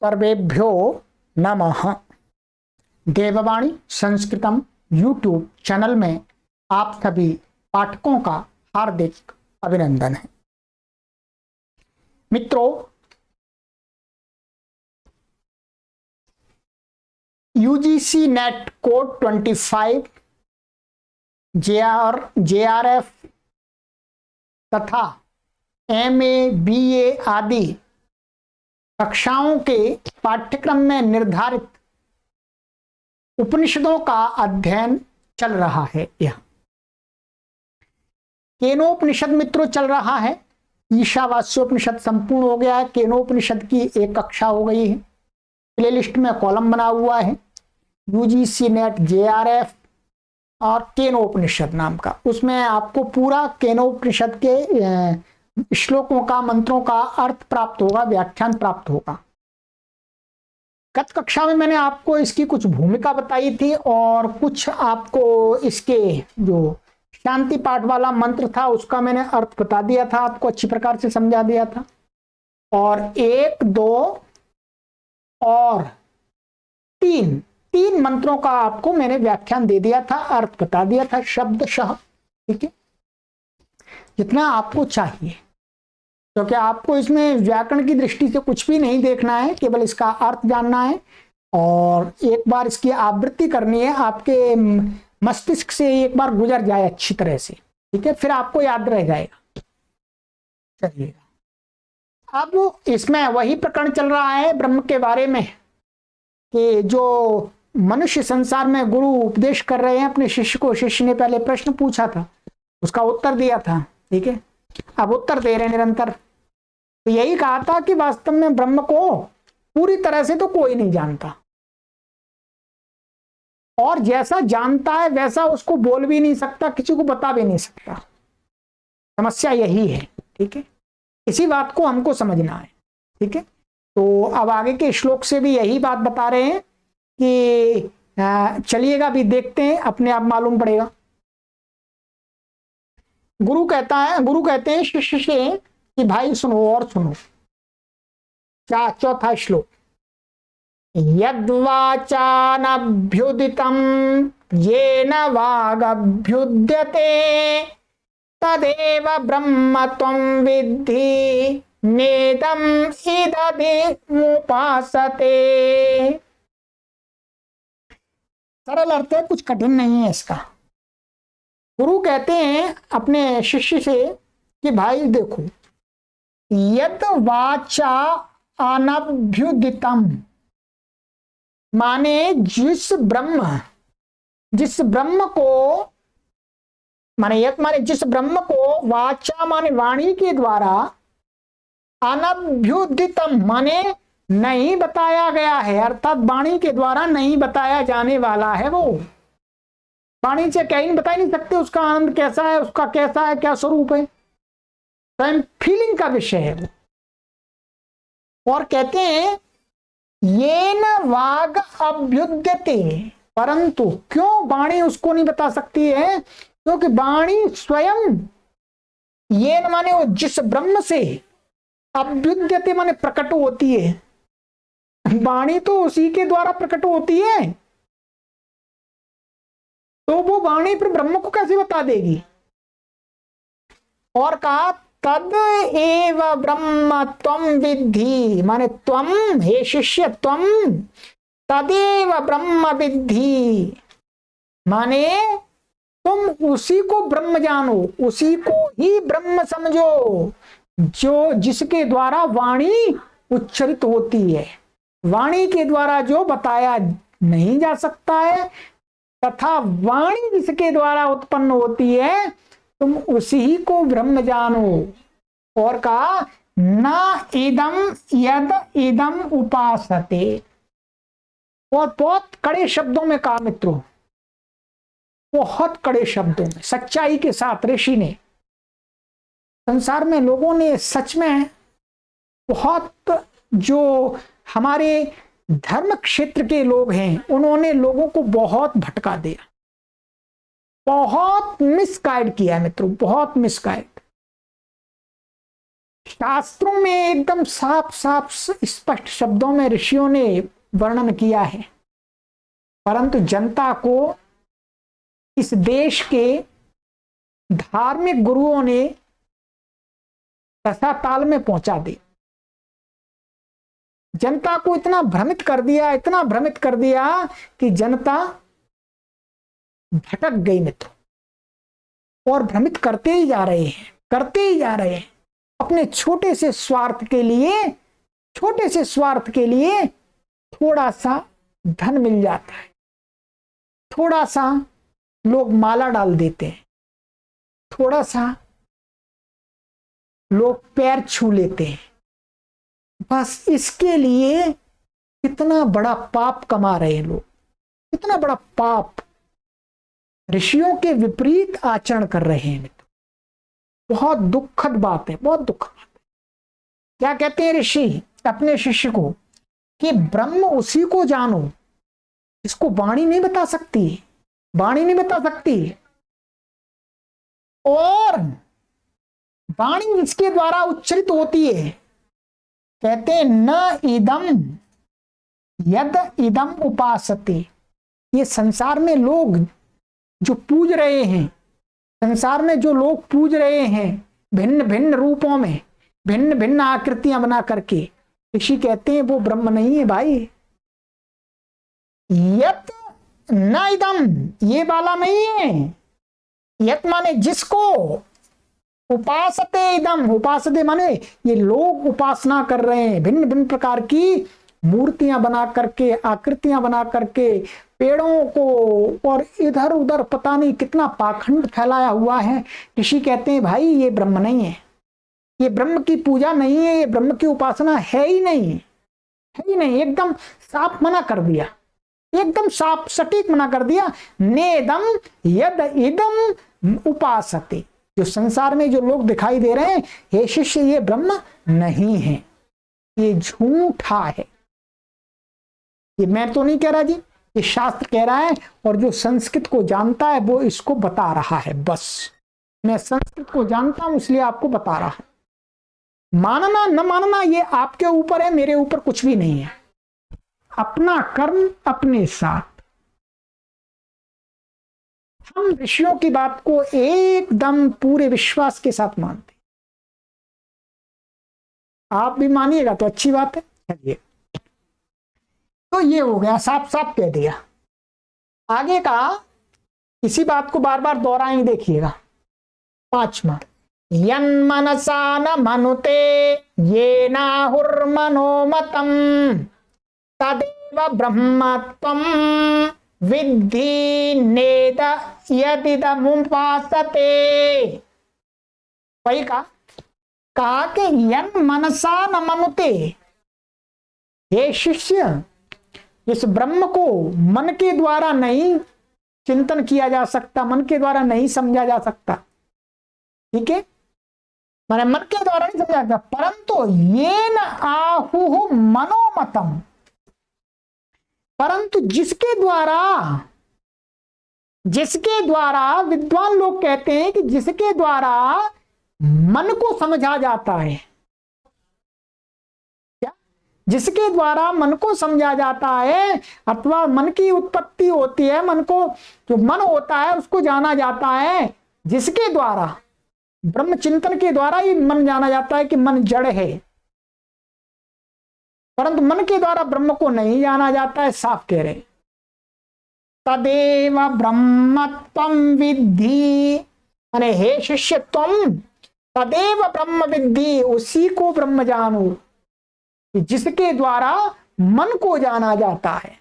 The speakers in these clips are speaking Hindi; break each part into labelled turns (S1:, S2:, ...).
S1: सर्वेभ्यो नमः। देववाणी संस्कृतम यूट्यूब चैनल में आप सभी पाठकों का हार्दिक अभिनंदन है। मित्रों, यूजीसी नेट कोड 25 जेआरएफ तथा एमए बीए आदि कक्षाओं के पाठ्यक्रम में निर्धारित उपनिषदों का अध्ययन चल रहा है। यह केनोपनिषद मित्रों चल रहा है। ईशावास्योपनिषद संपूर्ण हो गया है। केनोपनिषद की एक कक्षा हो गई है। प्लेलिस्ट में कॉलम बना हुआ है यूजीसी नेट जेआरएफ और केनोपनिषद नाम का। उसमें आपको पूरा केनोपनिषद के श्लोकों का, मंत्रों का अर्थ प्राप्त होगा, व्याख्यान प्राप्त होगा। गत कक्षा में मैंने आपको इसकी कुछ भूमिका बताई थी और कुछ आपको इसके जो शांति पाठ वाला मंत्र था उसका मैंने अर्थ बता दिया था, आपको अच्छी प्रकार से समझा दिया था। और 1, 2 और 3 मंत्रों का आपको मैंने व्याख्यान दे दिया था, अर्थ बता दिया था शब्दशः। ठीक है, जितना आपको चाहिए, क्योंकि आपको इसमें व्याकरण की दृष्टि से कुछ भी नहीं देखना है, केवल इसका अर्थ जानना है और एक बार इसकी आवृत्ति करनी है, आपके मस्तिष्क से एक बार गुजर जाए अच्छी तरह से। ठीक है, फिर आपको याद रह जाएगा। चलिए, अब इसमें वही प्रकरण चल रहा है ब्रह्म के बारे में कि जो मनुष्य संसार में गुरु उपदेश कर रहे हैं अपने शिष्य को। शिष्य ने पहले प्रश्न पूछा था, उसका उत्तर दिया था। ठीक है, अब उत्तर दे रहे निरंतर। तो यही कहा था कि वास्तव में ब्रह्म को पूरी तरह से तो कोई नहीं जानता, और जैसा जानता है वैसा उसको बोल भी नहीं सकता, किसी को बता भी नहीं सकता। समस्या यही है। ठीक है, इसी बात को हमको समझना है। ठीक है, तो अब आगे के श्लोक से भी यही बात बता रहे हैं कि चलिएगा भी देखते हैं, अपने आप मालूम पड़ेगा। गुरु कहते हैं शिष्य से कि भाई सुनो और सुनो। चौथा श्लोक, यद्वाचानभ्युदितं येन वागभ्युद्यते तदेव ब्रह्म त्वं विद्धि नेदम् इदमुपासते। सरल अर्थ है, कुछ कठिन नहीं है इसका। गुरु कहते हैं अपने शिष्य से कि भाई देखो, यद वाचा अनभ्युदितम माने जिस ब्रह्म को माने जिस ब्रह्म को वाचा माने वाणी के द्वारा, अनभ्युदितम माने नहीं बताया गया है, अर्थात वाणी के द्वारा नहीं बताया जाने वाला है। वो वाणी से कहीं बता नहीं सकते उसका आनंद कैसा है, उसका कैसा है, क्या स्वरूप है। स्वयं फीलिंग का विषय है वो। और कहते हैं येन वाग अभ्युद्यते, परंतु क्यों वाणी उसको नहीं बता सकती है? क्योंकि वाणी स्वयं, येन माने वो जिस ब्रह्म से, अभ्युद्यते माने प्रकट होती है। वाणी तो उसी के द्वारा प्रकट होती है, तो वो वाणी पर ब्रह्म को कैसे बता देगी? और कहा तद एव ब्रह्म त्वं विद्धि, माने त्वं, हे शिष्य त्वं, तदेव ब्रह्म विद्धि माने तुम उसी को ब्रह्म जानो, उसी को ही ब्रह्म समझो जो जिसके द्वारा वाणी उच्चरित होती है। वाणी के द्वारा जो बताया नहीं जा सकता है तथा वाणी जिसके द्वारा उत्पन्न होती है, तुम उसी को ब्रह्म जानो। और कहा न इदम यद इदम उपासते, और बहुत कड़े शब्दों में कहा मित्रों, बहुत कड़े शब्दों में, सच्चाई के साथ ऋषि ने। संसार में लोगों ने सच में बहुत, जो हमारे धर्म क्षेत्र के लोग हैं उन्होंने लोगों को बहुत भटका दिया, बहुत मिसगाइड किया है मित्रों, बहुत मिसगाइड। शास्त्रों में एकदम साफ साफ स्पष्ट शब्दों में ऋषियों ने वर्णन किया है, परंतु जनता को इस देश के धार्मिक गुरुओं ने रसाताल में पहुंचा दी। जनता को इतना भ्रमित कर दिया, इतना भ्रमित कर दिया कि जनता भटक गई मित्रों, और भ्रमित करते ही जा रहे हैं, करते ही जा रहे हैं अपने छोटे से स्वार्थ के लिए। छोटे से स्वार्थ के लिए थोड़ा सा धन मिल जाता है, थोड़ा सा लोग माला डाल देते हैं, थोड़ा सा लोग पैर छू लेते हैं, बस इसके लिए कितना बड़ा पाप कमा रहे हैं लोग, कितना बड़ा पाप, ऋषियों के विपरीत आचरण कर रहे हैं मित्र। बहुत दुखद बात है, बहुत दुखद बात है। क्या कहते हैं ऋषि अपने शिष्य को कि ब्रह्म उसी को जानो जिसको वाणी नहीं बता सकती, वाणी नहीं बता सकती, और वाणी जिसके द्वारा उच्चरित होती है। कहते न इदम यद इदम उपासते, ये संसार में लोग जो पूज रहे हैं, संसार में जो लोग पूज रहे हैं भिन्न भिन्न रूपों में, भिन्न भिन्न आकृतियां बना करके, ऋषि कहते हैं वो ब्रह्म नहीं है भाई। यत न इदम, ये वाला नहीं है। यत माने जिसको, उपासते इदम, उपासते माने ये लोग उपासना कर रहे हैं, भिन्न भिन्न प्रकार की मूर्तियां बना करके, आकृतियां बना करके, पेड़ों को और इधर उधर पता नहीं कितना पाखंड फैलाया हुआ है। ऋषि कहते हैं भाई ये ब्रह्म नहीं है, ये ब्रह्म की पूजा नहीं है, ये ब्रह्म की उपासना है ही नहीं, है ही नहीं। एकदम साफ मना कर दिया, एकदम साफ सटीक मना कर दिया। नेदम यद इदम उपासते, जो संसार में जो लोग दिखाई दे रहे हैं हे शिष्य ये ब्रह्म नहीं है, ये झूठा है। ये मैं तो नहीं कह रहा जी, ये शास्त्र कह रहा है, और जो संस्कृत को जानता है वो इसको बता रहा है। बस मैं संस्कृत को जानता हूं इसलिए आपको बता रहा हूं। मानना न मानना ये आपके ऊपर है, मेरे ऊपर कुछ भी नहीं है। अपना कर्म अपने साथ। हम ऋषियों की बात को एकदम पूरे विश्वास के साथ मानते, आप भी मानिएगा तो अच्छी बात है। चलिए, तो ये हो गया, साफ साफ कह दिया। आगे का इसी बात को बार बार दोहराएंगे, देखिएगा। 5वां, यन मनसा न मनुते ये नाहुर्मनोमतम तदेव ब्रह्मत्वम विद्धि नेद यदिदमुपासते। वही कहा कि यन मनसा न मनुते, हे शिष्य इस ब्रह्म को मन के द्वारा नहीं चिंतन किया जा सकता, मन के द्वारा नहीं समझा जा सकता, ठीक है, माने मन के द्वारा नहीं समझा जाता। परंतु ये न आहु मनोमतम, परंतु जिसके द्वारा विद्वान लोग कहते हैं कि जिसके द्वारा मन को समझा जाता है, जिसके द्वारा मन को समझा जाता है अथवा मन की उत्पत्ति होती है, मन को जो मन होता है उसको जाना जाता है, जिसके द्वारा ब्रह्म चिंतन के द्वारा ही मन जाना जाता है कि मन जड़ है, परंतु मन के द्वारा ब्रह्म को नहीं जाना जाता है। साफ कह रहे तदेव ब्रह्मत्वम विद्धि, माने हे शिष्य तुम तदेव ब्रह्म विद्धि, उसी को ब्रह्म जानो जिसके द्वारा मन को जाना जाता है,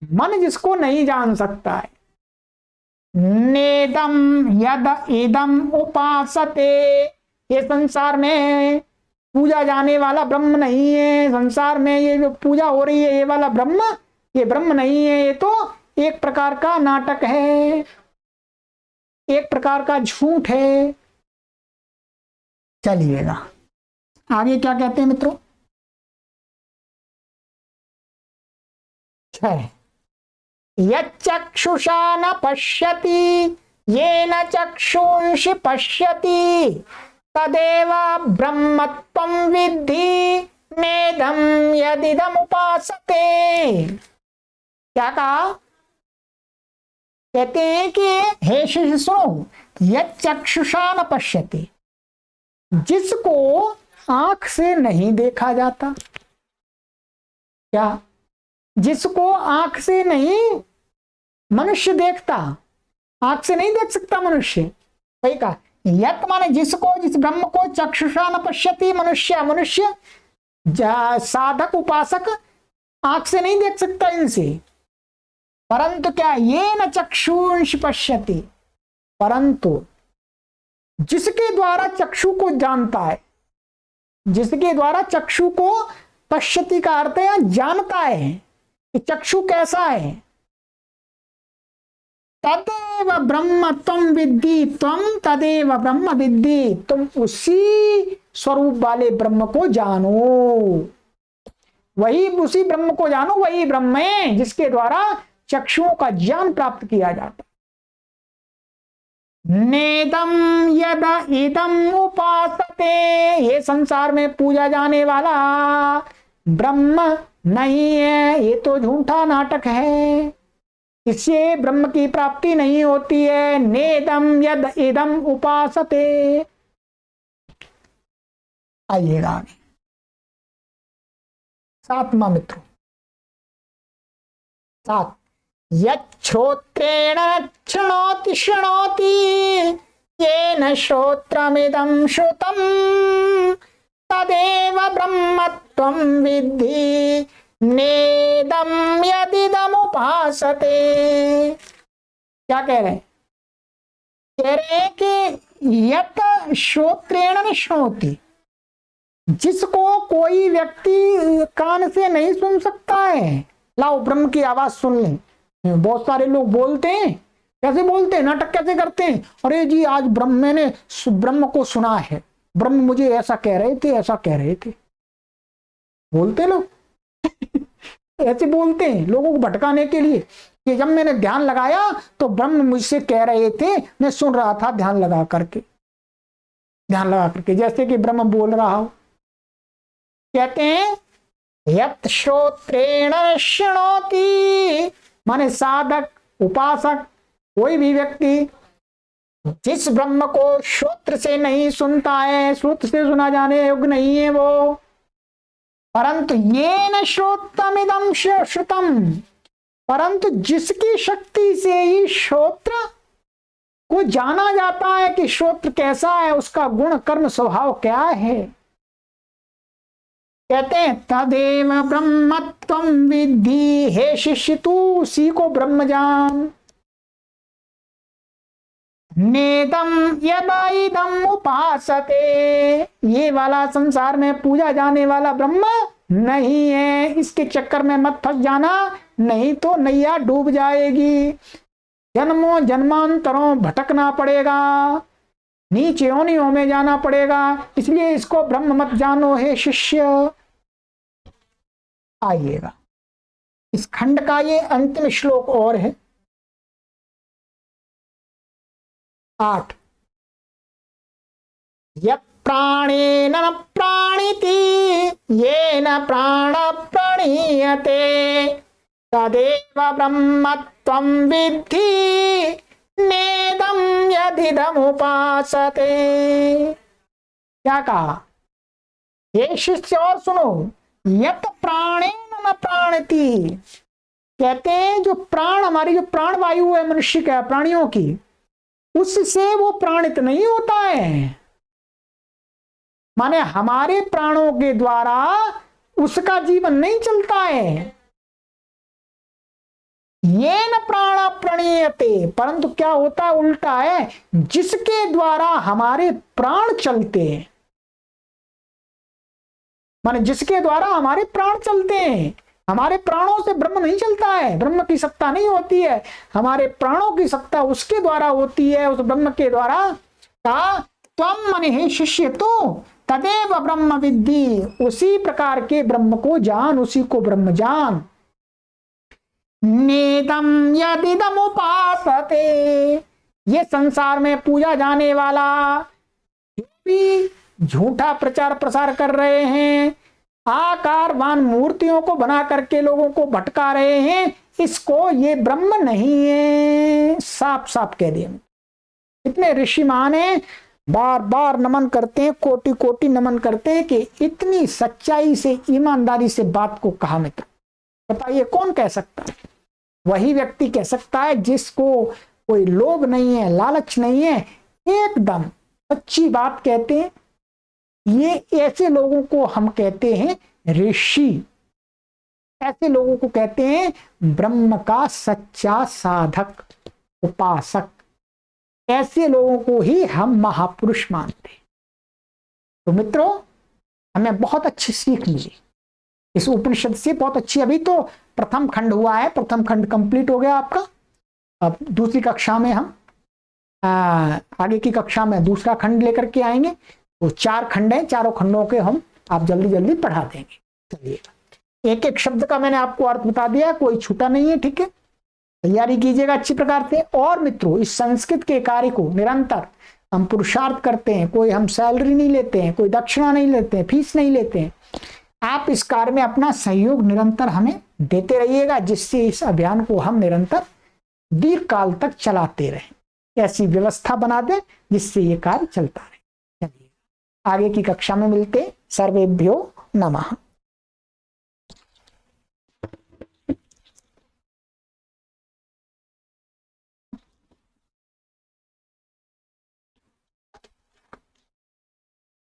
S1: मन जिसको नहीं जान सकता है। नेदम यद इदम उपासते, ये संसार में पूजा जाने वाला ब्रह्म नहीं है, संसार में ये जो पूजा हो रही है ये वाला ब्रह्म, ये ब्रह्म नहीं है, ये तो एक प्रकार का नाटक है, एक प्रकार का झूठ है। चलिएगा आगे क्या कहते हैं मित्रों। यच्चक्षुषा न पश्यति येन चक्षुंषि पश्यति तदेव ब्रह्मत्वं विद्धि नेदम यदिदम उपासते। क्या कहा? कहते हैं कि हे शिष्य सुनो, यत् चक्षुषा न पश्यति, जिसको आंख से नहीं देखा जाता। क्या? जिसको आंख से नहीं मनुष्य देखता, आंख से नहीं देख सकता मनुष्य। वही कहा यत माने जिसको, जिस ब्रह्म को चक्षुषा न पश्यति, मनुष्य साधक उपासक आंख से नहीं देख सकता इनसे। परंतु क्या? ये न चक्षुष पश्यति, परंतु जिसके द्वारा चक्षु को जानता है, जिसके द्वारा चक्षु को पश्यति का अर्थ है जानता है कि चक्षु कैसा है। तदेव ब्रह्म त्वं विद्धि, त्वं तदेव ब्रह्म विद्धि, तुम उसी स्वरूप वाले ब्रह्म को जानो, वही उसी ब्रह्म को जानो, वही ब्रह्म है जिसके द्वारा चक्षुओं का ज्ञान प्राप्त किया जाता। नेदम यद इदम उपासते, ये संसार में पूजा जाने वाला ब्रह्म नहीं है, ये तो झूठा नाटक है, इससे ब्रह्म की प्राप्ति नहीं होती है। नेदम यद इदम उपासते। आइएगा आगे, सातवां मित्रों, 7 यच्छ्रोत्रेण शृणोति येन श्रोत्रमिदं श्रुतं तदेव ब्रह्मत्वं विद्धि नेदं यदिदमुपासते। क्या कह रहे हैं? कह रहे हैं कि यत् श्रोत्रेण न शृणोति, जिसको कोई व्यक्ति कान से नहीं सुन सकता है। लाओ ब्रह्म की आवाज सुन ले। बहुत सारे लोग बोलते हैं, कैसे बोलते हैं, नाटक कैसे करते हैं, अरे जी आज मैंने ब्रह्म को सुना है, ब्रह्म मुझे ऐसा कह रहे थे, ऐसा कह रहे थे, बोलते लोग ऐसे बोलते हैं लोगों को भटकाने के लिए कि जब मैंने ध्यान लगाया तो ब्रह्म मुझसे कह रहे थे, मैं सुन रहा था ध्यान लगा करके, जैसे कि ब्रह्म बोल रहा हो। कहते हैं यत् श्रोत्रेण शृणोति, माने साधक उपासक कोई भी व्यक्ति जिस ब्रह्म को श्रोत्र से नहीं सुनता है, श्रोत्र से सुना जाने योग्य नहीं है वो, परंतु ये न श्रोत्रमिदं श्रुतम, परंतु जिसकी शक्ति से ही श्रोत्र को जाना जाता है कि श्रोत्र कैसा है, उसका गुण कर्म स्वभाव क्या है। कहते हैं तदेव ब्रह्मत्वं विद्धि, हे शिष्य तू उसी को ब्रह्म जान। नेदम यदाइदम उपासते, ये वाला संसार में पूजा जाने वाला ब्रह्म नहीं है, इसके चक्कर में मत फंस जाना, नहीं तो नैया डूब जाएगी, जन्मों जन्मांतरों भटकना पड़ेगा, नीचे योनियों में जाना पड़ेगा, इसलिए इसको ब्रह्म मत जानो हे शिष्य। आइएगा, इस खंड का ये अंतिम श्लोक और है 8। यत् प्राणेन न प्राणिति येन प्राण प्रणीयते तदेव ब्रह्मत्वं विद्धि नेदं यदिदमुपासते। क्या कहा? ये शिष्य और सुनो, यत् प्राणेन न प्राणिति, कहते हैं जो प्राण, हमारी जो प्राण वायु है मनुष्य का, प्राणियों की, उससे वो प्राणित नहीं होता है, माने हमारे प्राणों के द्वारा उसका जीवन नहीं चलता है। ये न प्राण प्रणीयते, परंतु क्या होता है उल्टा है, जिसके द्वारा हमारे प्राण चलते हैं, माने जिसके द्वारा हमारे प्राण चलते हैं, हमारे प्राणों से ब्रह्म नहीं चलता है, ब्रह्म की सत्ता नहीं होती है, हमारे प्राणों की सत्ता उसके द्वारा होती है, उस ब्रह्म के द्वारा। का त्वम माने हे शिष्य तो तदेव ब्रह्म विद्धि, उसी प्रकार के ब्रह्म को जान, उसी को ब्रह्म जान। नेदम यदिदम उपासते, ये संसार में पूजा जाने वाला भी झूठा प्रचार प्रसार कर रहे हैं, आकारवान मूर्तियों को बना करके लोगों को भटका रहे हैं, इसको ये ब्रह्म नहीं है, साफ साफ कह दिया। इतने ऋषि महान बार बार नमन करते हैं, कोटि कोटि नमन करते हैं कि इतनी सच्चाई से ईमानदारी से बात को कहा मित्र। बताइए कौन कह सकता है? वही व्यक्ति कह सकता है जिसको कोई लोभ नहीं है, लालच नहीं है, एकदम सच्ची बात कहते हैं। ये ऐसे लोगों को हम कहते हैं ऋषि, ऐसे लोगों को कहते हैं ब्रह्म का सच्चा साधक उपासक, ऐसे लोगों को ही हम महापुरुष मानते हैं। तो मित्रों, हमें बहुत अच्छी सीख मिली इस उपनिषद से, बहुत अच्छी। अभी तो प्रथम खंड हुआ है, प्रथम खंड कंप्लीट हो गया आपका। अब दूसरी कक्षा में हम आगे की कक्षा में दूसरा खंड लेकर के आएंगे। तो 4 खंड हैं, चारों खंडों के हम आप जल्दी जल्दी पढ़ा देंगे। चलिए, एक एक शब्द का मैंने आपको अर्थ बता दिया, कोई छूटा नहीं है, ठीक है। तैयारी कीजिएगा अच्छी प्रकार से। और मित्रों, इस संस्कृत के कार्य को निरंतर हम पुरुषार्थ करते हैं, कोई हम सैलरी नहीं लेते हैं, कोई दक्षिणा नहीं लेते हैं, फीस नहीं लेते हैं। आप इस कार्य में अपना सहयोग निरंतर हमें देते रहिएगा, जिससे इस अभियान को हम निरंतर दीर्घ काल तक चलाते रहें। ऐसी व्यवस्था बना दें जिससे ये कार्य चलता रहे। चलिए, आगे की कक्षा में मिलते। सर्वेभ्यो नमः।